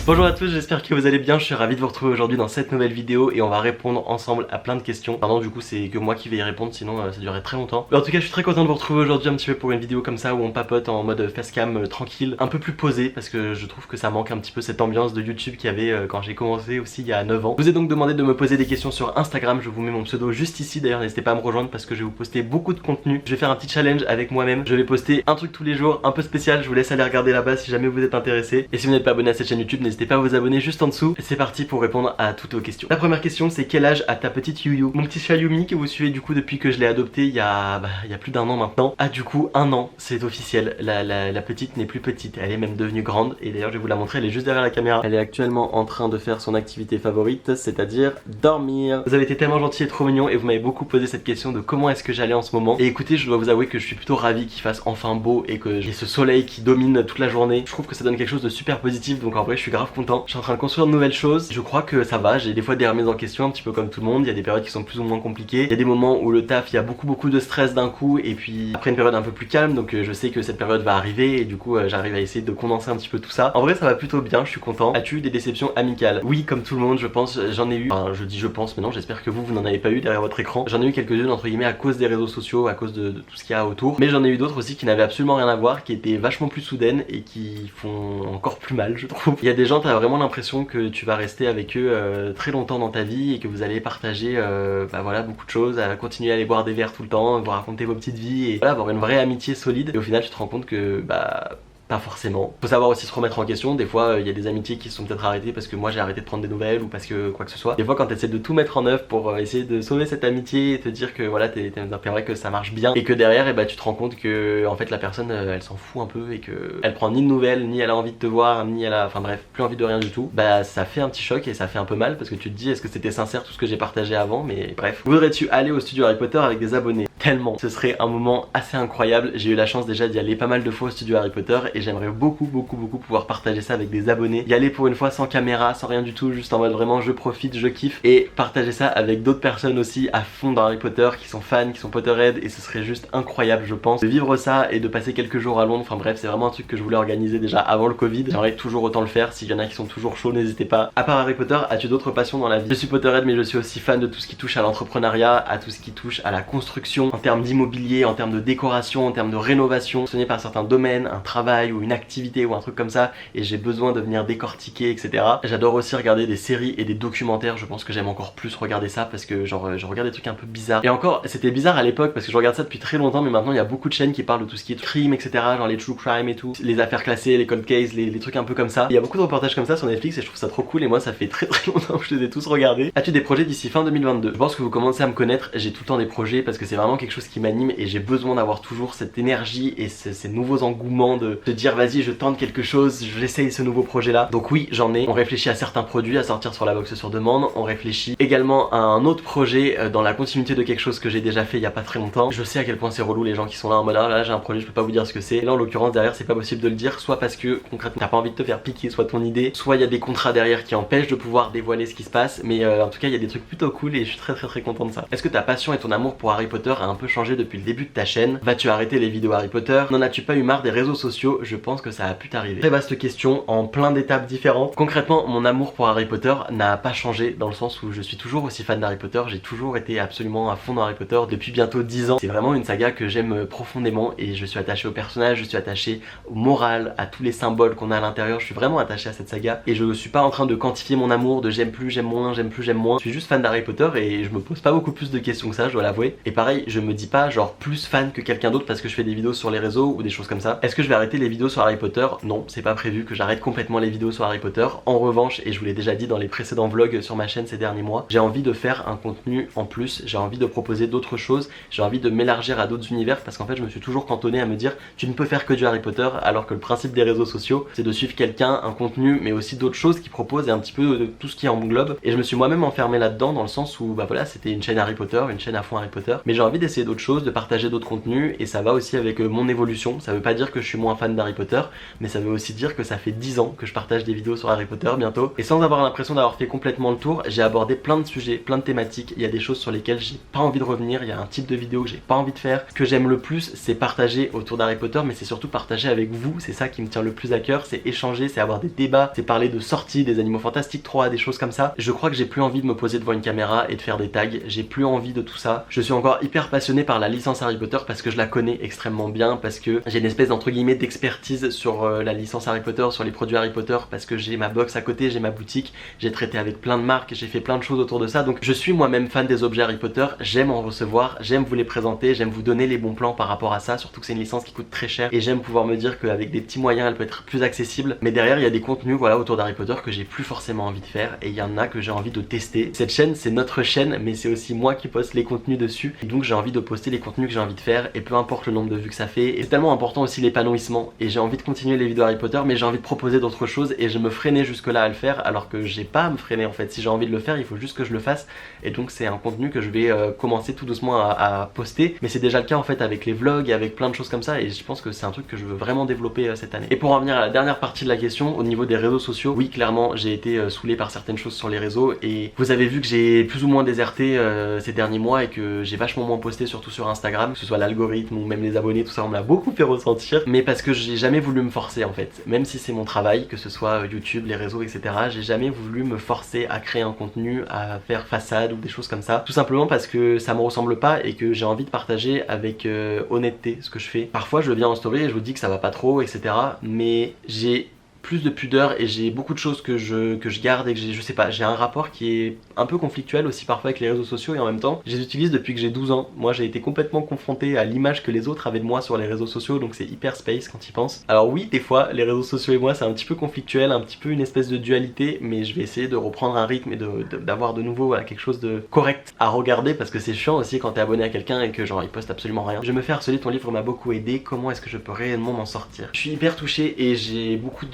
Bonjour à tous, j'espère que vous allez bien, je suis ravi de vous retrouver aujourd'hui dans cette nouvelle vidéo et on va répondre ensemble à plein de questions. Pardon, du coup c'est que moi qui vais y répondre, sinon ça durerait très longtemps. Mais en tout cas je suis très content de vous retrouver aujourd'hui un petit peu pour une vidéo comme ça où on papote en mode facecam tranquille, un peu plus posé parce que je trouve que ça manque un petit peu cette ambiance de YouTube qu'il y avait quand j'ai commencé aussi il y a 9 ans. Je vous ai donc demandé de me poser des questions sur Instagram, je vous mets mon pseudo juste ici, d'ailleurs n'hésitez pas à me rejoindre parce que je vais vous poster beaucoup de contenu. Je vais faire un petit challenge avec moi-même, je vais poster un truc tous les jours, un peu spécial, je vous laisse aller regarder là-bas si jamais vous êtes intéressé. Et si vous n'êtes pas abonné à cette chaîne YouTube, n'hésitez pas à vous abonner juste en dessous. C'est parti pour répondre à toutes vos questions. La première question c'est quel âge a ta petite Yuyu? Mon petit chat Yumi que vous suivez du coup depuis que je l'ai adopté il y a plus d'1 an maintenant, a du coup 1 an, c'est officiel. La petite n'est plus petite, elle est même devenue grande et d'ailleurs je vais vous la montrer, elle est juste derrière la caméra. Elle est actuellement en train de faire son activité favorite, c'est-à-dire dormir. Vous avez été tellement gentil et trop mignon et vous m'avez beaucoup posé cette question de comment est-ce que j'allais en ce moment. Et écoutez, je dois vous avouer que je suis plutôt ravi qu'il fasse enfin beau et que j'ai ce soleil qui domine toute la journée. Je trouve que ça donne quelque chose de super positif, donc en vrai je suis grave content. Je suis en train de construire de nouvelles choses, je crois que ça va, j'ai des fois des remises en question un petit peu comme tout le monde, il y a des périodes qui sont plus ou moins compliquées, il y a des moments où le taf il y a beaucoup de stress d'un coup et puis après une période un peu plus calme, donc je sais que cette période va arriver et du coup j'arrive à essayer de condenser un petit peu tout ça. En vrai ça va plutôt bien, je suis content. As-tu eu des déceptions amicales? Oui, comme tout le monde je pense, j'en ai eu, enfin je dis je pense mais non, j'espère que vous n'en avez pas eu derrière votre écran. J'en ai eu quelques-unes entre guillemets à cause des réseaux sociaux, à cause de tout ce qu'il y a autour, mais j'en ai eu d'autres aussi qui n'avaient absolument rien à voir, qui étaient vachement plus soudaines et qui font encore plus mal je trouve. Il y a des gens, t'as vraiment l'impression que tu vas rester avec eux très longtemps dans ta vie et que vous allez partager voilà, beaucoup de choses, à continuer à aller boire des verres tout le temps, vous raconter vos petites vies et voilà, avoir une vraie amitié solide. Et au final tu te rends compte que pas forcément. Faut savoir aussi se remettre en question. Des fois, il y a des amitiés qui se sont peut-être arrêtées parce que moi j'ai arrêté de prendre des nouvelles ou parce que quoi que ce soit. Des fois, quand tu essaies de tout mettre en œuvre pour essayer de sauver cette amitié et te dire que voilà, t'es vrai que ça marche bien et que derrière, tu te rends compte que en fait la personne elle s'en fout un peu et que elle prend ni de nouvelles, ni elle a envie de te voir, ni elle a, enfin bref, plus envie de rien du tout. Ça fait un petit choc et ça fait un peu mal parce que tu te dis est-ce que c'était sincère tout ce que j'ai partagé avant, mais bref. Voudrais-tu aller au studio Harry Potter avec des abonnés? Tellement. Ce serait un moment assez incroyable. J'ai eu la chance déjà d'y aller pas mal de fois au studio Harry Potter et j'aimerais beaucoup pouvoir partager ça avec des abonnés. Y aller pour une fois sans caméra, sans rien du tout, juste en mode vraiment je profite, je kiffe et partager ça avec d'autres personnes aussi à fond dans Harry Potter qui sont fans, qui sont Potterhead et ce serait juste incroyable je pense de vivre ça et de passer quelques jours à Londres. Enfin bref, c'est vraiment un truc que je voulais organiser déjà avant le Covid. J'aimerais toujours autant le faire. S'il y en a qui sont toujours chauds, n'hésitez pas. À part Harry Potter, as-tu d'autres passions dans la vie? Je suis Potterhead mais je suis aussi fan de tout ce qui touche à l'entrepreneuriat, à tout ce qui touche à la construction, en termes d'immobilier, en termes de décoration, en termes de rénovation, passionné par certains domaines, un travail ou une activité ou un truc comme ça et j'ai besoin de venir décortiquer etc. J'adore aussi regarder des séries et des documentaires, je pense que j'aime encore plus regarder ça parce que genre je regarde des trucs un peu bizarres. Et encore c'était bizarre à l'époque parce que je regarde ça depuis très longtemps mais maintenant il y a beaucoup de chaînes qui parlent de tout ce qui est crime etc, genre les true crime et tout, les affaires classées, les cold cases, les trucs un peu comme ça. Il y a beaucoup de reportages comme ça sur Netflix et je trouve ça trop cool et moi ça fait très longtemps que je les ai tous regardés. As-tu des projets d'ici fin 2022? Je pense que vous commencez à me connaître, j'ai tout le temps des projets parce que c'est vraiment quelque chose qui m'anime et j'ai besoin d'avoir toujours cette énergie et ces nouveaux engouements de dire vas-y je tente quelque chose, j'essaye ce nouveau projet là. Donc oui j'en ai, on réfléchit à certains produits à sortir sur la box sur demande, on réfléchit également à un autre projet dans la continuité de quelque chose que j'ai déjà fait il y a pas très longtemps. Je sais à quel point c'est relou les gens qui sont là en mode ah là j'ai un projet je peux pas vous dire ce que c'est. Là en l'occurrence derrière c'est pas possible de le dire, soit parce que concrètement t'as pas envie de te faire piquer soit ton idée, soit il y a des contrats derrière qui empêchent de pouvoir dévoiler ce qui se passe, mais en tout cas il y a des trucs plutôt cool et je suis très content de ça. Est-ce que ta passion et ton amour pour Harry Potter a un peu changé depuis le début de ta chaîne? Vas-tu arrêter les vidéos Harry Potter? N'en as-tu pas eu marre des réseaux sociaux? Je pense que ça a pu t'arriver. Très vaste question en plein d'étapes différentes. Concrètement mon amour pour Harry Potter n'a pas changé dans le sens où je suis toujours aussi fan d'Harry Potter, j'ai toujours été absolument à fond dans Harry Potter depuis bientôt 10 ans. C'est vraiment une saga que j'aime profondément et je suis attaché au personnage, je suis attaché au moral, à tous les symboles qu'on a à l'intérieur, je suis vraiment attaché à cette saga et je suis pas en train de quantifier mon amour de j'aime plus, j'aime moins, j'aime plus, j'aime moins. Je suis juste fan d'Harry Potter et je me pose pas beaucoup plus de questions que ça, je dois l'avouer. Et pareil, je me dis pas genre plus fan que quelqu'un d'autre parce que je fais des vidéos sur les réseaux ou des choses comme ça. Est-ce que je vais arrêter les vidéos sur Harry Potter? Non, c'est pas prévu que j'arrête complètement les vidéos sur Harry Potter. En revanche, et je vous l'ai déjà dit dans les précédents vlogs sur ma chaîne ces derniers mois, j'ai envie de faire un contenu en plus, j'ai envie de proposer d'autres choses, j'ai envie de m'élargir à d'autres univers parce qu'en fait je me suis toujours cantonné à me dire tu ne peux faire que du Harry Potter alors que le principe des réseaux sociaux c'est de suivre quelqu'un, un contenu mais aussi d'autres choses qu'il propose et un petit peu de tout ce qui englobe et je me suis moi-même enfermé là-dedans dans le sens où voilà c'était une chaîne Harry Potter, une chaîne à fond Harry Potter mais j'ai envie d'essayer d'autres choses, de partager d'autres contenus, et ça va aussi avec mon évolution. Ça veut pas dire que je suis moins fan d'Harry Potter, mais ça veut aussi dire que ça fait 10 ans que je partage des vidéos sur Harry Potter bientôt, et sans avoir l'impression d'avoir fait complètement le tour, j'ai abordé plein de sujets, plein de thématiques. Il y a des choses sur lesquelles j'ai pas envie de revenir, il y a un type de vidéo que j'ai pas envie de faire. Ce que j'aime le plus, c'est partager autour d'Harry Potter, mais c'est surtout partager avec vous. C'est ça qui me tient le plus à cœur, c'est échanger, c'est avoir des débats, c'est parler de sorties, des Animaux Fantastiques 3, des choses comme ça. Je crois que j'ai plus envie de me poser devant une caméra et de faire des tags, j'ai plus envie de tout ça. Je suis encore hyper passionné par la licence Harry Potter parce que je la connais extrêmement bien, parce que j'ai une espèce d'entre guillemets d'expertise sur la licence Harry Potter, sur les produits Harry Potter, parce que j'ai ma box à côté, j'ai ma boutique, j'ai traité avec plein de marques, j'ai fait plein de choses autour de ça, donc je suis moi-même fan des objets Harry Potter, j'aime en recevoir, j'aime vous les présenter, j'aime vous donner les bons plans par rapport à ça, surtout que c'est une licence qui coûte très cher, et j'aime pouvoir me dire qu'avec des petits moyens elle peut être plus accessible, mais derrière il y a des contenus voilà autour d'Harry Potter que j'ai plus forcément envie de faire, et il y en a que j'ai envie de tester. Cette chaîne c'est notre chaîne, mais c'est aussi moi qui poste les contenus dessus, et donc j'ai envie de poster les contenus que j'ai envie de faire, et peu importe le nombre de vues que ça fait, et c'est tellement important aussi l'épanouissement, et j'ai envie de continuer les vidéos Harry Potter, mais j'ai envie de proposer d'autres choses, et je me freinais jusque là à le faire, alors que j'ai pas à me freiner en fait. Si j'ai envie de le faire, il faut juste que je le fasse, et donc c'est un contenu que je vais commencer tout doucement à poster, mais c'est déjà le cas en fait avec les vlogs et avec plein de choses comme ça, et je pense que c'est un truc que je veux vraiment développer cette année. Et pour en venir à la dernière partie de la question, au niveau des réseaux sociaux, oui clairement j'ai été saoulé par certaines choses sur les réseaux, et vous avez vu que j'ai plus ou moins déserté ces derniers mois, et que j'ai vachement moins posté, surtout sur Instagram, que ce soit l'algorithme ou même les abonnés, tout ça on me l'a beaucoup fait ressentir, mais parce que j'ai jamais voulu me forcer en fait, même si c'est mon travail, que ce soit YouTube, les réseaux etc, j'ai jamais voulu me forcer à créer un contenu, à faire façade ou des choses comme ça, tout simplement parce que ça me ressemble pas et que j'ai envie de partager avec honnêteté ce que je fais. Parfois je viens en story et je vous dis que ça va pas trop etc, mais j'ai plus de pudeur et j'ai beaucoup de choses que je garde, et que je sais pas, j'ai un rapport qui est un peu conflictuel aussi parfois avec les réseaux sociaux, et en même temps je les utilise depuis que j'ai 12 ans. Moi j'ai été complètement confronté à l'image que les autres avaient de moi sur les réseaux sociaux, donc c'est hyper space quand ils pensent. Alors oui, des fois les réseaux sociaux et moi c'est un petit peu conflictuel, un petit peu une espèce de dualité, mais je vais essayer de reprendre un rythme et d'avoir de nouveau voilà, quelque chose de correct à regarder, parce que c'est chiant aussi quand t'es abonné à quelqu'un et que genre il poste absolument rien. Je me fais harceler, ton livre m'a beaucoup aidé, comment est-ce que je peux réellement m'en sortir? Je suis hyper touché et j'ai beaucoup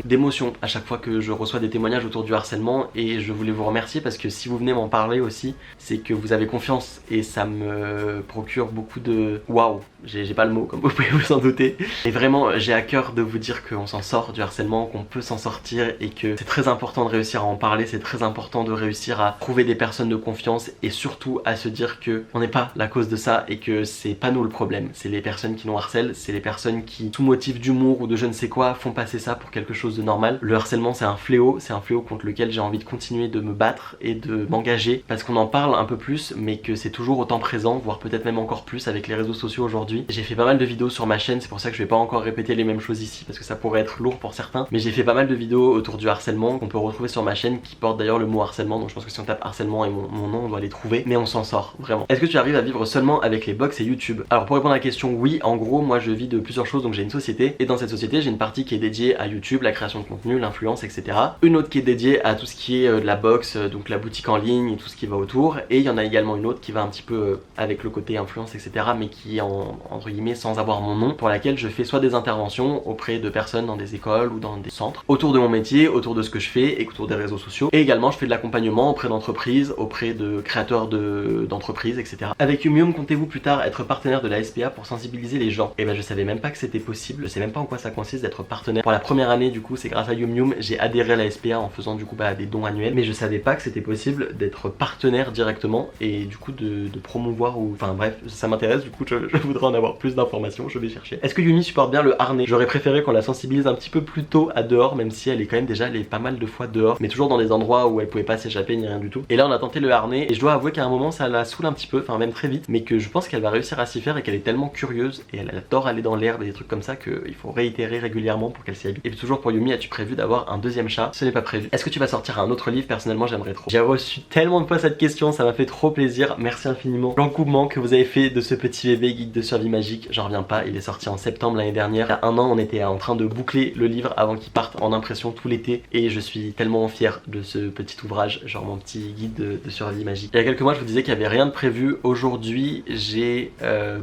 d'émotions à chaque fois que je reçois des témoignages autour du harcèlement, et je voulais vous remercier parce que si vous venez m'en parler aussi, c'est que vous avez confiance, et ça me procure beaucoup de waouh, j'ai pas le mot comme vous pouvez vous en douter, et vraiment j'ai à cœur de vous dire qu'on s'en sort du harcèlement, qu'on peut s'en sortir, et que c'est très important de réussir à en parler, c'est très important de réussir à trouver des personnes de confiance, et surtout à se dire que on n'est pas la cause de ça, et que c'est pas nous le problème, c'est les personnes qui nous harcèlent, c'est les personnes qui sous motif d'humour ou de je ne sais quoi font passer ça pour quelque chose de normal. Le harcèlement c'est un fléau contre lequel j'ai envie de continuer de me battre et de m'engager, parce qu'on en parle un peu plus, mais que c'est toujours autant présent, voire peut-être même encore plus avec les réseaux sociaux aujourd'hui. J'ai fait pas mal de vidéos sur ma chaîne, c'est pour ça que je vais pas encore répéter les mêmes choses ici, parce que ça pourrait être lourd pour certains, mais j'ai fait pas mal de vidéos autour du harcèlement qu'on peut retrouver sur ma chaîne, qui portent d'ailleurs le mot harcèlement, donc je pense que si on tape harcèlement et mon nom, on doit les trouver, mais on s'en sort vraiment. Est-ce que tu arrives à vivre seulement avec les box et YouTube? Alors pour répondre à la question, oui, en gros moi je vis de plusieurs choses, donc j'ai une société, et dans cette société j'ai une partie qui est dédiée à YouTube, la création de contenu, l'influence, etc. Une autre qui est dédiée à tout ce qui est de la box, donc la boutique en ligne et tout ce qui va autour, et il y en a également une autre qui va un petit peu avec le côté influence, etc., mais qui est entre guillemets sans avoir mon nom, pour laquelle je fais soit des interventions auprès de personnes dans des écoles ou dans des centres, autour de mon métier, autour de ce que je fais et autour des réseaux sociaux, et également je fais de l'accompagnement auprès d'entreprises, auprès de créateurs d'entreprises, etc. Avec Yumium, comptez-vous plus tard être partenaire de la SPA pour sensibiliser les gens? Et ben je savais même pas que c'était possible, je sais même pas en quoi ça consiste d'être partenaire. Pour la première année du coup c'est grâce à Yumium, j'ai adhéré à la SPA en faisant du coup des dons annuels, mais je savais pas que c'était possible d'être partenaire directement, et du coup de promouvoir, ou enfin bref, ça m'intéresse, du coup je voudrais en avoir plus d'informations, je vais chercher. Est-ce que Yumi supporte bien le harnais? J'aurais préféré qu'on la sensibilise un petit peu plus tôt à dehors, même si elle est quand même déjà allée pas mal de fois dehors, mais toujours dans des endroits où elle pouvait pas s'échapper ni rien du tout. Et là on a tenté le harnais, et je dois avouer qu'à un moment ça la saoule un petit peu, enfin même très vite, mais que je pense qu'elle va réussir à s'y faire, et qu'elle est tellement curieuse et elle adore aller dans l'herbe et des trucs comme ça qu'il faut réitérer régulièrement pour qu'elle s'y habitue. Et puis toujours pour Yumi, as-tu prévu d'avoir un deuxième chat? Ce n'est pas prévu. Est-ce que tu vas sortir un autre livre? Personnellement j'aimerais trop. J'ai reçu tellement de fois cette question, ça m'a fait trop plaisir, merci infiniment. L'engouement que vous avez fait de ce petit bébé guide de survie magique, j'en reviens pas, il est sorti en septembre l'année dernière. Il y a un an on était en train de boucler le livre avant qu'il parte en impression tout l'été, et je suis tellement fier de ce petit ouvrage, genre mon petit guide de survie magique. Il y a quelques mois je vous disais qu'il n'y avait rien de prévu, aujourd'hui j'ai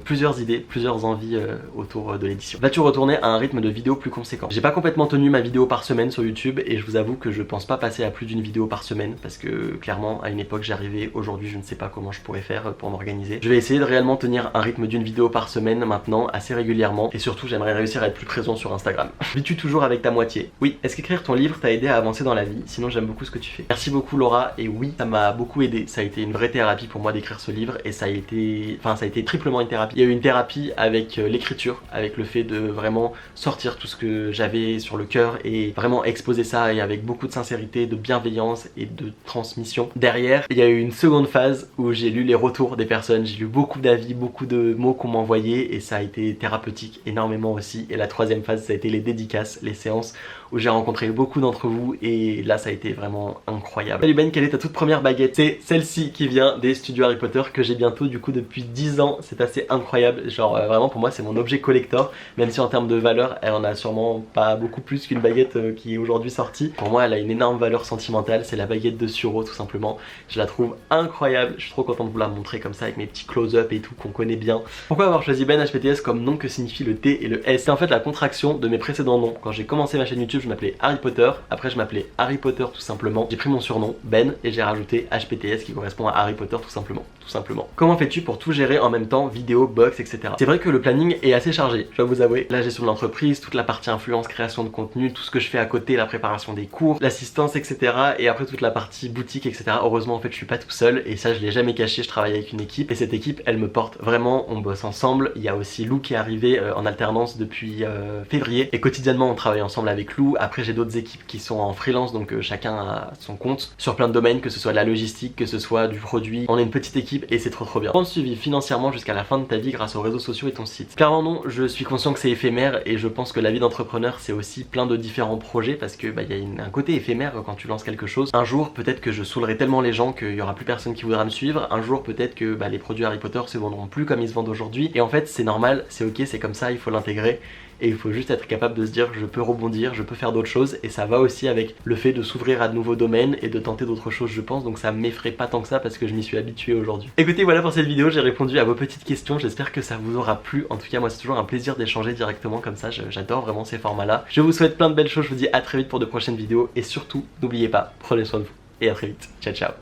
plusieurs idées, plusieurs envies autour de l'édition. Vas-tu retourner à un rythme de vidéo plus conséquent? J'ai pas complètement réellement tenu ma vidéo par semaine sur YouTube et je vous avoue que je pense pas passer à plus d'une vidéo par semaine parce que clairement à une époque j'y arrivais, aujourd'hui je ne sais pas comment je pourrais faire pour m'organiser. Je vais essayer de réellement tenir un rythme d'une vidéo par semaine maintenant assez régulièrement et surtout j'aimerais réussir à être plus présent sur Instagram. Vis-tu toujours avec ta moitié? Oui. Est-ce qu'écrire ton livre t'a aidé à avancer dans la vie? Sinon j'aime beaucoup ce que tu fais. Merci beaucoup Laura, et oui, ça m'a beaucoup aidé. Ça a été une vraie thérapie pour moi d'écrire ce livre et ça a été triplement une thérapie. Il y a eu une thérapie avec l'écriture, avec le fait de vraiment sortir tout ce que j'avais sur le cœur et vraiment exposer ça, et avec beaucoup de sincérité, de bienveillance et de transmission. Derrière, il y a eu une seconde phase où j'ai lu les retours des personnes, j'ai lu beaucoup d'avis, beaucoup de mots qu'on m'envoyait et ça a été thérapeutique énormément aussi. Et la troisième phase, ça a été les dédicaces, les séances où j'ai rencontré beaucoup d'entre vous et là ça a été vraiment incroyable. Salut Ben, quelle est ta toute première baguette? C'est celle-ci qui vient des studios Harry Potter que j'ai bientôt du coup depuis 10 ans. C'est assez incroyable, genre vraiment pour moi c'est mon objet collector, même si en termes de valeur elle en a sûrement pas beaucoup plus qu'une baguette qui est aujourd'hui sortie. Pour moi elle a une énorme valeur sentimentale, c'est la baguette de Suro tout simplement. Je la trouve incroyable, je suis trop content de vous la montrer comme ça avec mes petits close-up et tout qu'on connaît bien. Pourquoi avoir choisi Ben HPTS comme nom que signifie le T et le S? C'est en fait la contraction de mes précédents noms. Quand j'ai commencé ma chaîne YouTube je m'appelais Harry Potter, après je m'appelais Harry Potter tout simplement. J'ai pris mon surnom Ben et j'ai rajouté HPTS qui correspond à Harry Potter tout simplement. Comment fais-tu pour tout gérer en même temps, vidéo, box, etc. C'est vrai que le planning est assez chargé, je dois vous avouer. La gestion de l'entreprise, toute la partie influence, création de contenu, tout ce que je fais à côté, la préparation des cours, l'assistance, etc. Et après toute la partie boutique, etc. Heureusement en fait je suis pas tout seul et ça je l'ai jamais caché, je travaille avec une équipe et cette équipe elle me porte vraiment, on bosse ensemble. Il y a aussi Lou qui est arrivé en alternance depuis février et quotidiennement on travaille ensemble avec Lou. Après j'ai d'autres équipes qui sont en freelance donc chacun a son compte sur plein de domaines, que ce soit de la logistique, que ce soit du produit. On est une petite équipe et c'est trop bien. Pense suivi financièrement jusqu'à la fin de ta vie grâce aux réseaux sociaux et ton site? Clairement non, je suis conscient que c'est éphémère et je pense que la vie d'entrepreneur c'est aussi plein de différents projets parce que y a un côté éphémère quand tu lances quelque chose. Un jour peut-être que je saoulerai tellement les gens qu'il y aura plus personne qui voudra me suivre. Un jour peut-être que les produits Harry Potter se vendront plus comme ils se vendent aujourd'hui et en fait c'est normal, c'est ok, c'est comme ça, il faut l'intégrer. Et il faut juste être capable de se dire je peux rebondir, je peux faire d'autres choses et ça va aussi avec le fait de s'ouvrir à de nouveaux domaines et de tenter d'autres choses je pense, donc ça m'effraie pas tant que ça parce que je m'y suis habitué aujourd'hui. Écoutez, voilà pour cette vidéo, j'ai répondu à vos petites questions, j'espère que ça vous aura plu. En tout cas moi c'est toujours un plaisir d'échanger directement comme ça, j'adore vraiment ces formats là. Je vous souhaite plein de belles choses, je vous dis à très vite pour de prochaines vidéos et surtout n'oubliez pas, prenez soin de vous et à très vite, ciao ciao.